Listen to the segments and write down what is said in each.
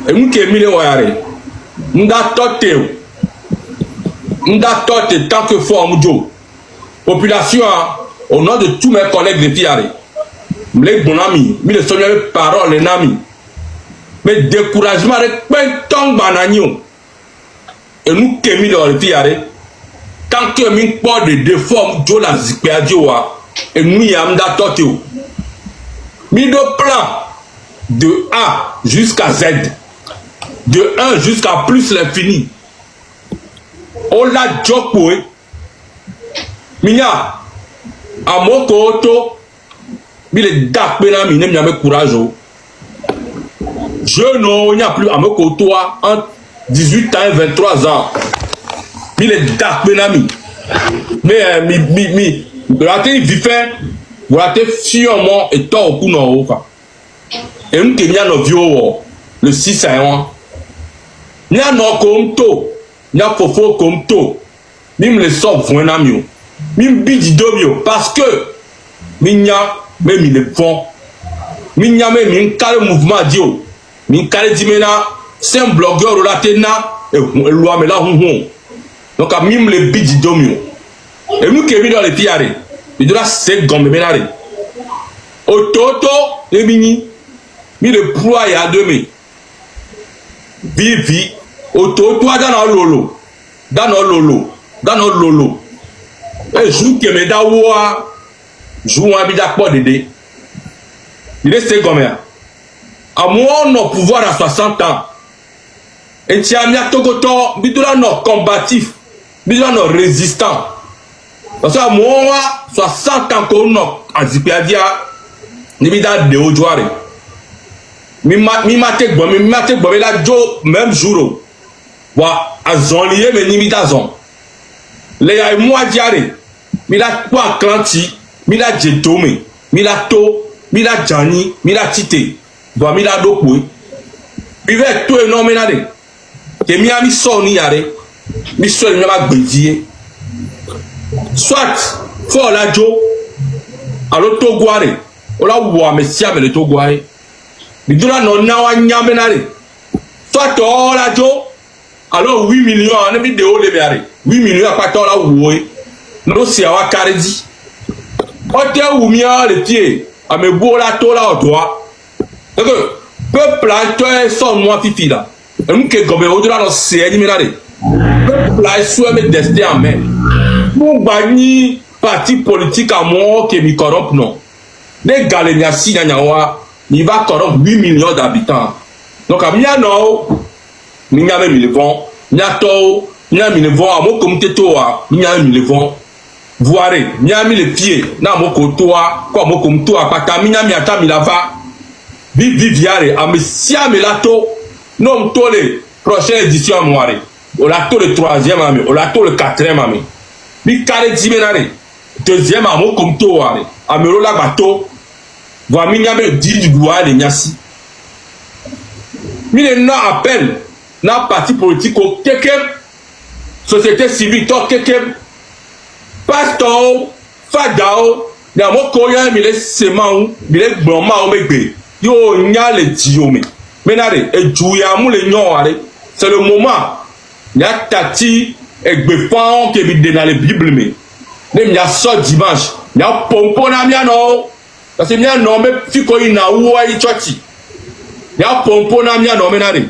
Et nous qui est mis les wayare. M'da tote tant que faut Amoudio. Population, au nom de tous mes collègues de Fiare. Les bons amis, mais les soignants paroles, les amis. Mais découragement avec plein de bananions. Et nous qui mis dans le Fiare. Tant que nous pas de déforme, Joe la zikpeadioa. Et nous y avons d'atote. Mis de plan de A jusqu'à Z. De 1 jusqu'à plus l'infini. On l'a jokoué. Minya, à mon koto, il est d'appeler mi n'aime jamais courage. Je n'ai plus à mon koto entre 18 ans et 23 ans. Il est d'appeler mi. Mais, vous avez vite, vous avez fièrement et tort au coup non. Et nous qui n'y nos vieux, le 6 à 1. N'y a non comme to, n'y a fofo comme to. Mim le sort pour un ami. Mim bidi domio parce que minya même il est fond. Minya même il carré mouvement dio. Min carré dimena c'est un blogueur ou la tena et loi me la hon. Donc à mim le bidi domio. Et nous qui vivons dans les Fiare, il doit se gommer menare. Au toto les mini, mi le proie à demi. Vivi au toto dans le lolo. Dans le lolo. Et joue que me da wa joue un bida pas dédé. Il est comme ça. À moi on a pouvoir à 60 ans. Et tu as mis à Togoto, bidula non combatif, bidula non résistant. Parce que à moi 60 ans qu'on a azipiadia ni bida de ojoare. Mi mate bon la jo même jour. Wa azonlié mais ni bida zon. Les a moi diare. Mila kwa klanti, mila jetome, mila to, mila jani, mila tite, doit mila dokwe. Bive to énormément. Que mi ami soni yare, mi soni mi ma gbedie. Soit fo la jo, alo to guare, ola wa me sia me le to guare. Mi dona no na wa nyame nare. Soit to la jo, alo 8 millions, ne mi de o le biare. 8 millions pa to la woe. Nous c'est à Karedi. Ote oumia le pied. A me bola tola au droit. Donc, peuple toi son moi fifi là. Et nous que gobe au-delà dans c'est animé. Peuple là soit me destin en main. Nous bani parti politique à moi qui mi corrompt non. Les galénia si nyawa, il va corrompre 8 millions d'habitants. Donc à mia non, minya même le vent, nya to, nya mi le vent à mon comité toa, minya mi le vent. Voiré, miami les pieds, na moko toa, quoi moko mtoa, pata miami ata milava, viviare, a messia melato, non tole, prochaine édition à moire, on l'a to le 3e ami, on l'a to le 4e ami, mi kare dimenare, 2e à moko mtoa, a merola bateau, voa miami dit du doigt de nyasi. Mi na appel, na parti politique au kekem, société civile, to kekem, pasteur, fadao, na mokoya mi le semau, mi le bloma o megbe. Yo nya le diome. Menare e juya mu le nyoare. C'est le moment. Ya tati e gbefan ke bi de dans la Bible me. Ne mi ya so dimanche. Ya pompo na mi ano. Parce que mi ano me fiko ina uwa i church. Ya pompo na mi ano menare.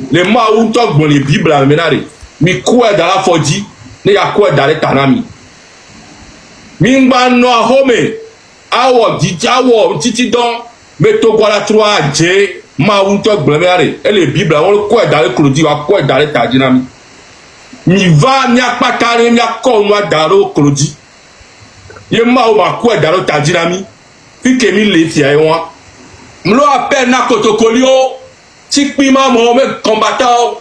Le ma ou tok bon les Bible menare. Mi kwa dans la fodi, ne ya kwa dans le tanami. Mingba no home awo dijawo titi don meto gwala 3J ma unto gblemare e le bible won ko edare klodi wa ko edare tajinami mi va mi apatare mi akonu adaro klodi ye ma o ma ko edare tajinami fi kemi le ti ai won mlo appel na kotokolio tikpi ma mo me combattant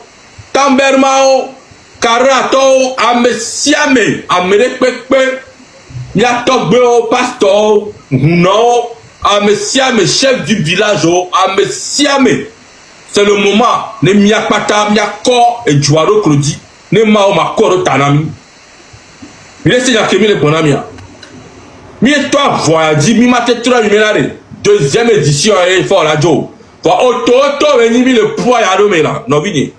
tamberma o karato amesiame amere pepe Mia togbe o pasteur, non, à mes chef du village, à mes c'est le moment, ne mia pata, mia corps et jouaro Claudie, ne ma o ma corps tanami. Il est déjà kemi le bonamia. Mi toi voyage, mi mate 3 numéros, 2e édition et fort la jo. va ototo veni mi le poids ya do mena no bini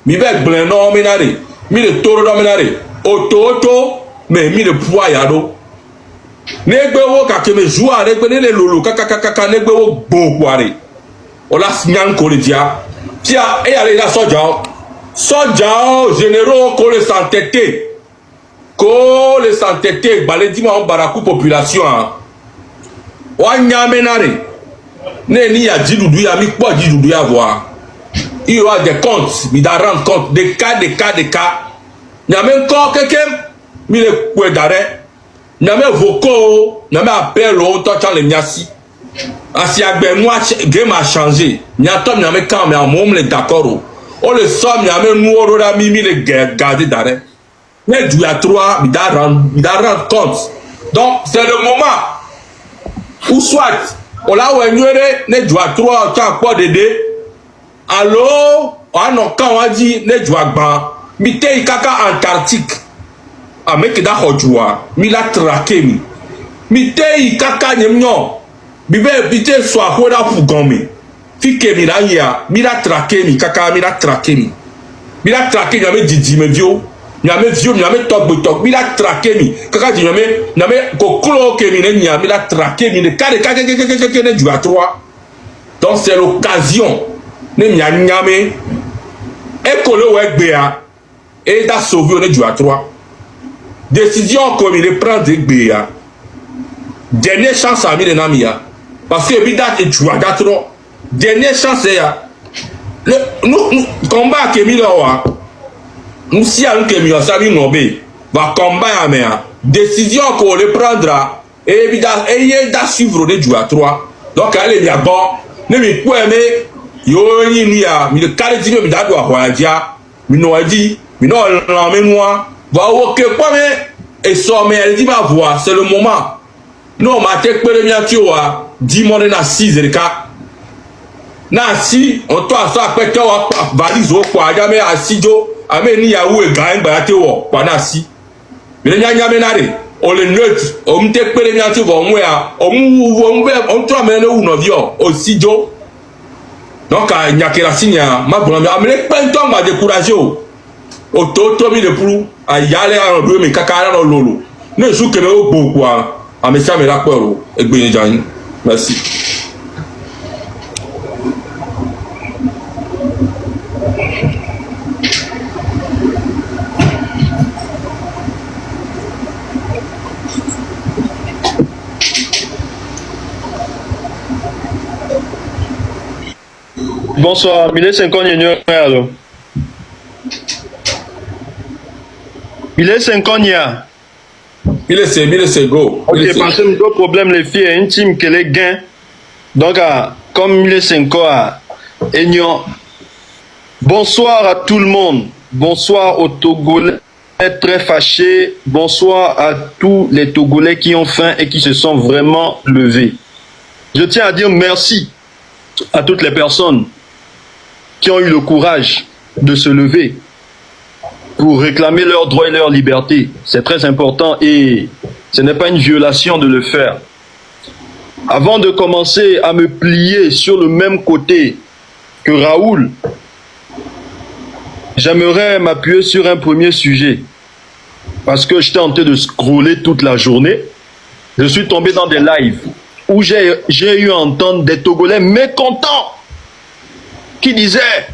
mi be gblẽ no menare mi le toro do menare ototo me mi le poids ya do negbe wo kake me joua negbe ne le lolo kaka negbe wo gbo kware o la nyang ko le dia tia e ale la soja généraux ko le s'entêter ko le s'entêter balé di ma baraku population wa nyamenare ne ni ya jidudu ya mi po jidudu ya voir il y aura des comptes mi da rendre compte des cas nyame ko kekem mi le kwe d'arrêt nyame voko nyame appel o to chan le miasi asi agbe moi game a changé nyato nyame quand mais on le d'accord o le somme nyame nuoro da mi le garder d'arrêt ne du ya 3 mi da rendre compte donc c'est le moment ou soit on la wenyere ne du ya 3 ta po dede allo ano kan wa di ne du agba mi te kaka Antarctique a meki da hojua mi la traquer mi te kaka nyemnyo mi te so ahoda fugomi fike mi la ya mi la traquer mi kaka mi la traquer mi la traquer nyame didi me vio nyame togbo mi la traquer mi kaka di nyame ko klo ke mi ne nya mi la traquer mi ne kade ne du à 3 donc c'est l'occasion ne nyame e ko le we gbe a et da sauver ne du à 3 décision comme il prend de gbe dernière chance à mi de namia parce que bi dat et tu as trop dernière chance ya le nous combat que mi lo wa nous si an que mi o sabi nobe va combat ya me décision qu'on le prendra et bi da et da suivre de du à 3 donc allez bien bon ne mi ko eme yo yin ni ya mi de kare ti mi da do a dia mi no adi mi no la me moi va ok quoi mais et ça mais elle dit ma voix c'est le moment non ma tête pere mia ti wa di mo na 6 reka na si on to aso apete wa valise o kwa ja me asijo ame ni yawo e gan gba te wo kwa na si mi nya nya me na re o le neutre o mte pere mia ti wo nwe a o mu wo be on to me na wu no bio o sijo donc a nyakera sinya ma bon mi amele pento ma décourager o to mi de pour a yale a do mi kaka na lolo ne su keme o gbo kwa a me sa me la poro egbe jan merci. Bonsoir, Milé 50 alors. Milé 50 Il c'est go. Ok, parce que le problème, les filles, un team que les gains. Donc, comme Milé 50 bonsoir à tout le monde. Bonsoir aux Togolais très fâchés. Bonsoir à tous les Togolais qui ont faim et qui se sont vraiment levés. Je tiens à dire merci à toutes les personnes qui ont eu le courage de se lever pour réclamer leurs droits et leur liberté. C'est très important et ce n'est pas une violation de le faire. Avant de commencer à me plier sur le même côté que Raoul, j'aimerais m'appuyer sur un premier sujet. Parce que j'étais en train de scroller toute la journée. Je suis tombé dans des lives où j'ai eu à entendre des Togolais mécontents qui disaient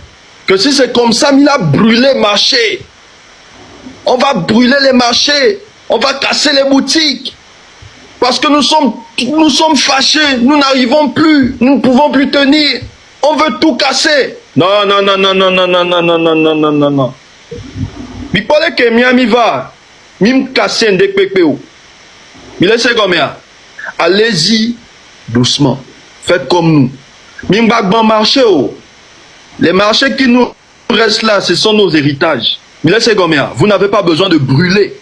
que si c'est comme ça, il a brûlé le marché. On va brûler les marchés, on va casser les boutiques. Parce que nous sommes fâchés, nous n'arrivons plus, nous ne pouvons plus tenir. On veut tout casser. Non. Mais pour que Miami va, mim casser un dépépéo. Mais laissez comme ça. Allez-y doucement. Faites comme nous. Mim bon marché. Les marchés qui nous restent là, ce sont nos héritages. Mais laissez comme ça. Vous n'avez pas besoin de brûler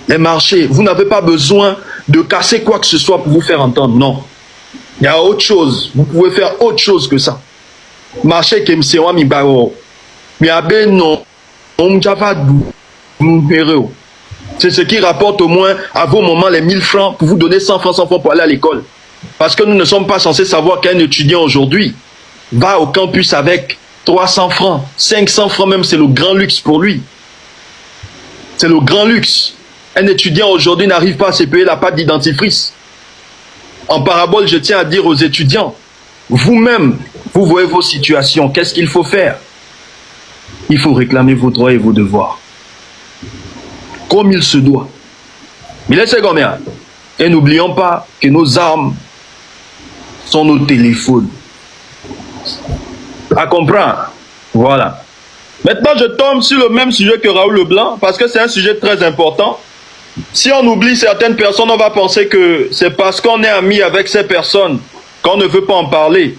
les marchés. Vous n'avez pas besoin de casser quoi que ce soit pour vous faire entendre. Non. Il y a autre chose. Vous pouvez faire autre chose que ça. Marché qui me mi bao. Mais non. On pas c'est ce qui rapporte au moins à vos moments les 1000 francs pour vous donner 100 francs pour aller à l'école. Parce que nous ne sommes pas censés savoir qu'un étudiant aujourd'hui va au campus avec 300 francs, 500 francs même, c'est le grand luxe pour lui. C'est le grand luxe. Un étudiant aujourd'hui n'arrive pas à se payer la pâte d'identifice. En parabole, je tiens à dire aux étudiants, vous-même, vous voyez vos situations, qu'est-ce qu'il faut faire? Il faut réclamer vos droits et vos devoirs. Comme il se doit. Mais laissez combien? Et n'oublions pas que nos armes sont nos téléphones. À comprendre. Voilà. Maintenant, je tombe sur le même sujet que Raoul Leblanc, parce que c'est un sujet très important. Si on oublie certaines personnes, on va penser que c'est parce qu'on est amis avec ces personnes qu'on ne veut pas en parler.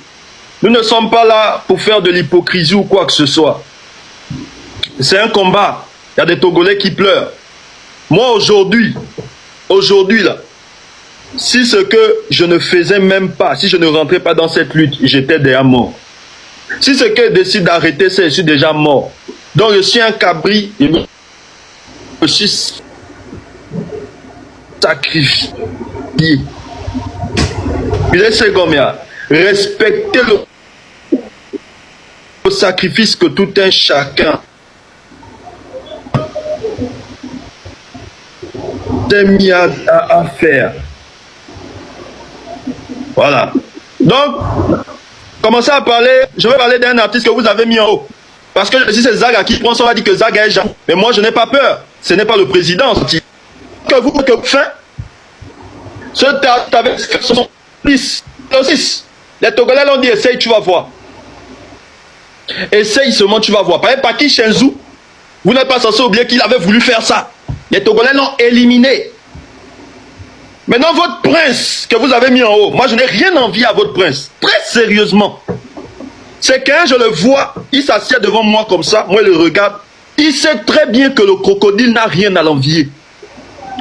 Nous ne sommes pas là pour faire de l'hypocrisie ou quoi que ce soit. C'est un combat. Il y a des Togolais qui pleurent. Moi, aujourd'hui là, si ce que je ne faisais même pas, si je ne rentrais pas dans cette lutte, j'étais déjà mort. Si ce que je décide d'arrêter, c'est que je suis déjà mort. Donc je suis un cabri, je suis sacrifié. Il est combien? Respectez le sacrifice que tout un chacun s'est mis à faire. Voilà. Donc, commencez à parler. Je vais parler d'un artiste que vous avez mis en haut. Parce que si c'est Zaga qui prend, on va dire que Zaga est Jean. Mais moi, je n'ai pas peur. Ce n'est pas le président. Que vous faites, ce avec son 6. Les Togolais l'ont dit, essaye, tu vas voir. Essaye seulement, tu vas voir. Par exemple, Paki Shenzhou, vous n'êtes pas censé oublier qu'il avait voulu faire ça. Les Togolais l'ont éliminé. Maintenant, votre prince que vous avez mis en haut, moi je n'ai rien envie à votre prince. Très sérieusement. C'est quand je le vois, il s'assied devant moi comme ça, moi je le regarde. Il sait très bien que le crocodile n'a rien à l'envier.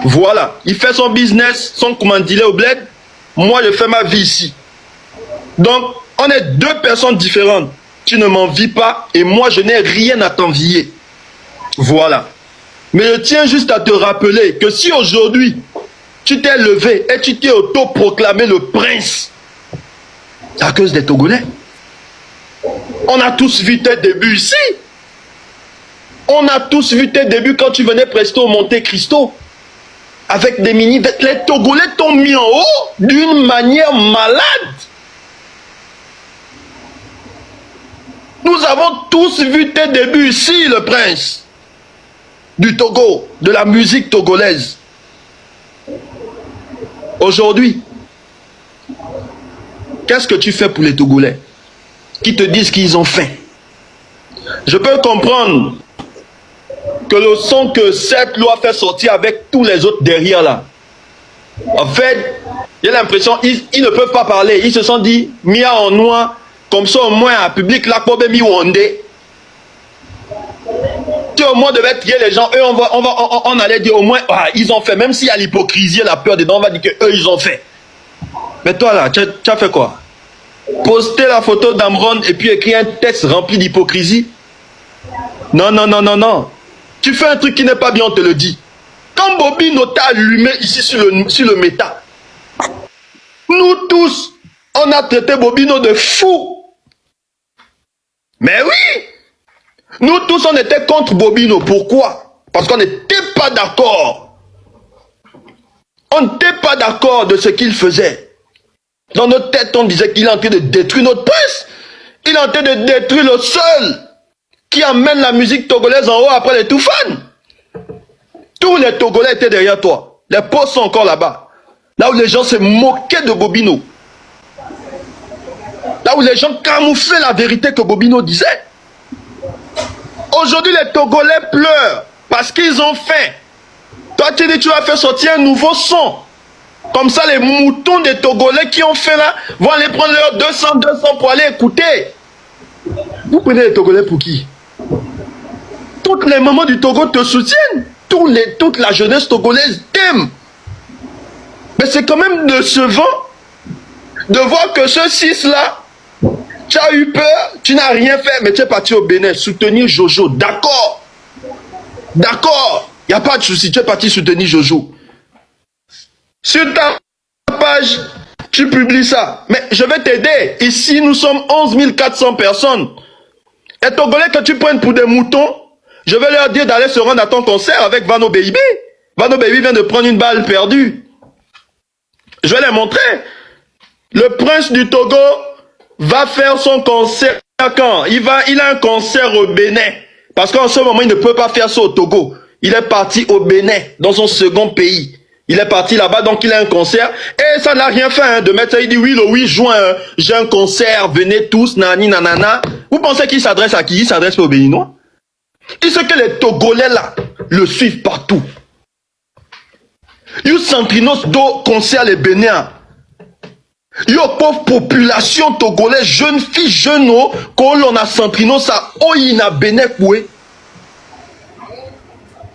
Voilà. Il fait son business, son commandilé au bled. Moi je fais ma vie ici. Donc, on est deux personnes différentes. Tu ne m'envies pas et moi je n'ai rien à t'envier. Voilà. Mais je tiens juste à te rappeler que si aujourd'hui, tu t'es levé et tu t'es auto-proclamé le prince, c'est à cause des Togolais. On a tous vu tes débuts ici. On a tous vu tes débuts quand tu venais presto au Monte Cristo. Avec des mini... Les Togolais t'ont mis en haut d'une manière malade. Nous avons tous vu tes débuts ici, le prince du Togo, de la musique togolaise. Aujourd'hui, qu'est-ce que tu fais pour les Togolais qui te disent qu'ils ont faim? Je peux comprendre que le son que cette loi fait sortir avec tous les autres derrière là, en fait, j'ai l'impression qu'ils ne peuvent pas parler. Ils se sont dit, Mia en noir, comme ça au moins à public, là, pour mi wondé. Tu au moins devais trier les gens, eux on allait dire au moins, ah, ils ont fait, même s'il y a l'hypocrisie et la peur dedans, on va dire que eux ils ont fait. Mais toi là, tu as fait quoi? Poster la photo d'Amron et puis écrire un texte rempli d'hypocrisie? Non, non, non, non, non. Tu fais un truc qui n'est pas bien, on te le dit. Quand Bobino t'a allumé ici sur le méta, nous tous, on a traité Bobino de fou. Mais oui! Nous tous, on était contre Bobino. Pourquoi? Parce qu'on n'était pas d'accord. On n'était pas d'accord de ce qu'il faisait. Dans notre tête, on disait qu'il est en train de détruire notre presse. Il est en train de détruire le seul qui amène la musique togolaise en haut après les Toufans. Tous les Togolais étaient derrière toi. Les postes sont encore là-bas. Là où les gens se moquaient de Bobino. Là où les gens camouflaient la vérité que Bobino disait. Aujourd'hui, les Togolais pleurent parce qu'ils ont faim. Toi, tu dis tu vas faire sortir un nouveau son. Comme ça, les moutons des Togolais qui ont fait là vont aller prendre leurs 200 pour aller écouter. Vous prenez les Togolais pour qui? Toutes les mamans du Togo te soutiennent. Toute la jeunesse togolaise t'aime. Mais c'est quand même décevant de voir que ce 6-là, tu as eu peur, tu n'as rien fait, mais tu es parti au Bénin soutenir Jojo. D'accord. D'accord. Il n'y a pas de souci, tu es parti soutenir Jojo. Sur ta page, Tu publies ça. Mais je vais t'aider. Ici, nous sommes 11 400 personnes. Et Togolais que tu prennes pour des moutons, je vais leur dire d'aller se rendre à ton concert avec Vano Baby. Vano Baby vient de prendre une balle perdue. Je vais les montrer. Le prince du Togo va faire son concert quand? Il a un concert au Bénin. Parce qu'en ce moment, il ne peut pas faire ça au Togo. Il est parti au Bénin, dans son second pays. Il est parti là-bas, donc il a un concert. Et ça n'a rien fait hein, de mettre ça. Il dit oui, le 8 juin, j'ai un concert, venez tous, nani, nanana. Vous pensez qu'il s'adresse à qui? Il s'adresse aux Béninois. Il sait que les Togolais là, le suivent partout. Yo Centrinos do concert les Bénins. Yo pauvre population togolaise, jeune fille, jeune eau, quand on a Centrinos, ça, oh, il n'a Bénin coué.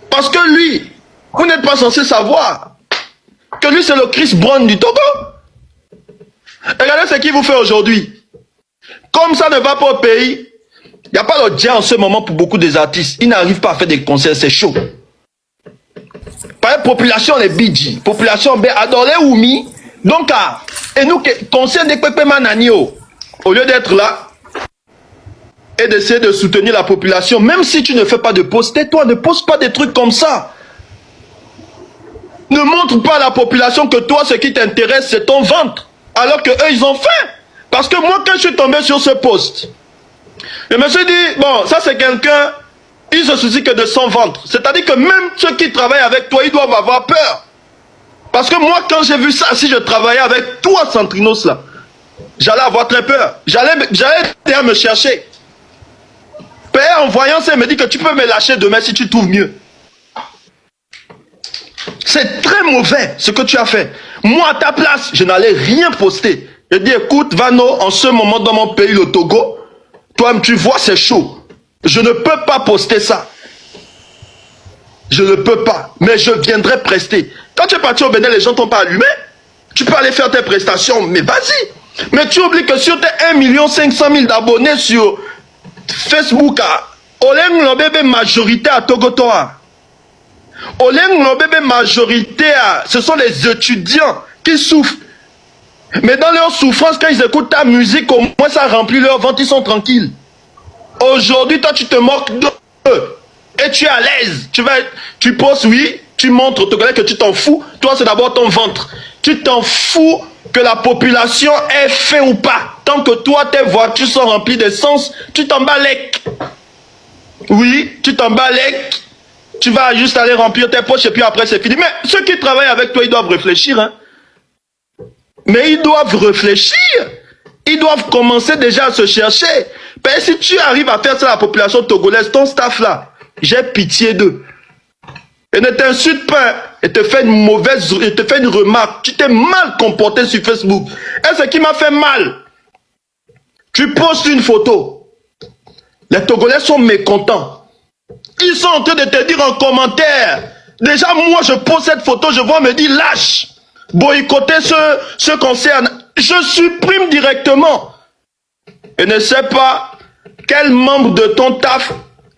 Parce que lui, vous n'êtes pas censé savoir que lui, c'est le Chris Brown du Togo. Regardez ce qu'il vous fait aujourd'hui. Comme ça ne va pas au pays, il n'y a pas le dia en ce moment pour beaucoup des artistes. Ils n'arrivent pas à faire des concerts, c'est chaud. Par exemple, population les Bidji, population adoré Oumi. Donc, et nous, concert des Pepe Mananio, au lieu d'être là et d'essayer de soutenir la population, même si tu ne fais pas de post, tais-toi, ne poste pas des trucs comme ça. Ne montre pas à la population que toi, ce qui t'intéresse, c'est ton ventre. Alors que eux, ils ont faim. Parce que moi, quand je suis tombé sur ce post, je me suis dit, bon, ça c'est quelqu'un, il se soucie que de son ventre. C'est-à-dire que même ceux qui travaillent avec toi, ils doivent avoir peur. Parce que moi, quand j'ai vu ça, si je travaillais avec toi, Centrinos, là, j'allais avoir très peur. J'allais me chercher. Père, en voyant ça, il me dit que tu peux me lâcher demain si tu trouves mieux. C'est très mauvais ce que tu as fait. Moi, à ta place, je n'allais rien poster. Je dis, écoute, Vano, en ce moment dans mon pays, le Togo, toi-même, tu vois, c'est chaud. Je ne peux pas poster ça. Je ne peux pas. Mais je viendrai prester. Quand tu es parti au Bénin, les gens t'ont pas allumé. Tu peux aller faire tes prestations, mais vas-y. Mais tu oublies que sur tes 1 500 000 d'abonnés sur Facebook, Oleng Lobebe majorité à Togotoa. Oleng Lobebe majorité ce sont les étudiants qui souffrent. Mais dans leur souffrance, quand ils écoutent ta musique, au moins ça remplit leur ventre, ils sont tranquilles. Aujourd'hui, toi, tu te moques d'eux. Et tu es à l'aise. Tu poses, oui, tu montres au Togolais que tu t'en fous. Toi, c'est d'abord ton ventre. Tu t'en fous que la population ait faim ou pas. Tant que toi, tes voitures sont remplies d'essence, tu t'en balèques. Oui, tu t'en balèques. Tu vas juste aller remplir tes poches et puis après, c'est fini. Mais ceux qui travaillent avec toi, ils doivent réfléchir. Hein. Mais ils doivent réfléchir. Ils doivent commencer déjà à se chercher. Mais si tu arrives à faire ça à la population togolaise, ton staff là, j'ai pitié d'eux. Et ne t'insulte pas et te fait une remarque. Tu t'es mal comporté sur Facebook. Et ce qui m'a fait mal, tu postes une photo. Les Togolais sont mécontents. Ils sont en train de te dire en commentaire. Déjà, moi, je pose cette photo, je vois, me dire lâche. Boycotter ce concert. Je supprime directement. Et ne sais pas quel membre de ton taf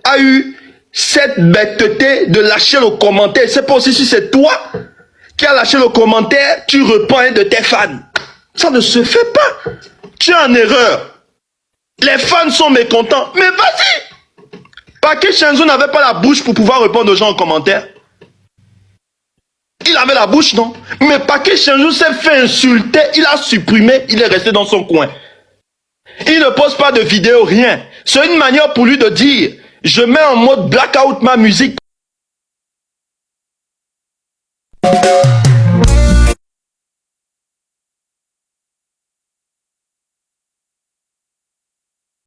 a eu cette bêteté de lâcher le commentaire. C'est pas aussi si c'est toi qui as lâché le commentaire, tu reprends un de tes fans. Ça ne se fait pas. Tu es en erreur. Les fans sont mécontents. Mais vas-y. Paquet Shenzo n'avait pas la bouche pour pouvoir répondre aux gens en commentaire. Il avait la bouche, non? Mais Paquet Shenzo s'est fait insulter. Il a supprimé. Il est resté dans son coin. Il ne poste pas de vidéo, rien. C'est une manière pour lui de dire, je mets en mode blackout ma musique.